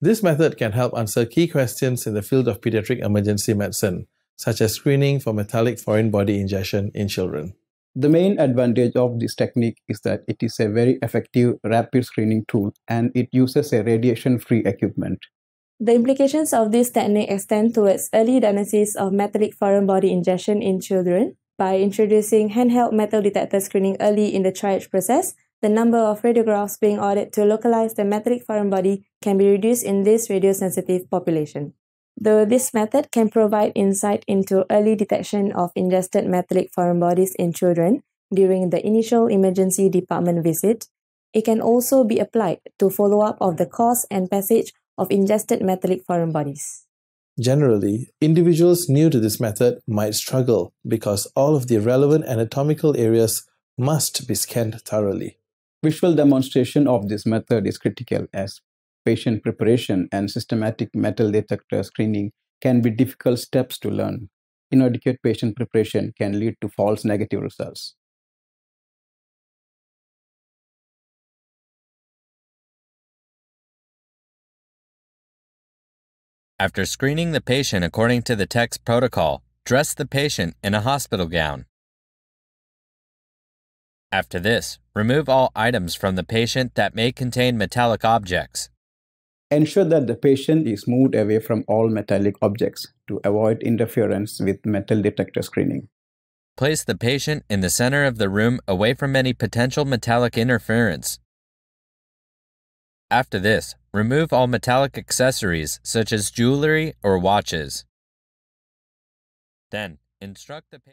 This method can help answer key questions in the field of pediatric emergency medicine, such as screening for metallic foreign body ingestion in children. The main advantage of this technique is that it is a very effective rapid screening tool and it uses a radiation-free equipment. The implications of this technique extend towards early diagnosis of metallic foreign body ingestion in children. By introducing handheld metal detector screening early in the triage process, the number of radiographs being ordered to localize the metallic foreign body can be reduced in this radiosensitive population. Though this method can provide insight into early detection of ingested metallic foreign bodies in children during the initial emergency department visit, it can also be applied to follow-up of the cause and passage of ingested metallic foreign bodies. Generally, individuals new to this method might struggle because all of the relevant anatomical areas must be scanned thoroughly. Visual demonstration of this method is critical as patient preparation and systematic metal detector screening can be difficult steps to learn. Inadequate patient preparation can lead to false negative results. After screening the patient according to the text protocol, dress the patient in a hospital gown. After this, remove all items from the patient that may contain metallic objects. Ensure that the patient is moved away from all metallic objects to avoid interference with metal detector screening. Place the patient in the center of the room away from any potential metallic interference. After this, remove all metallic accessories such as jewelry or watches. Then, instruct the patient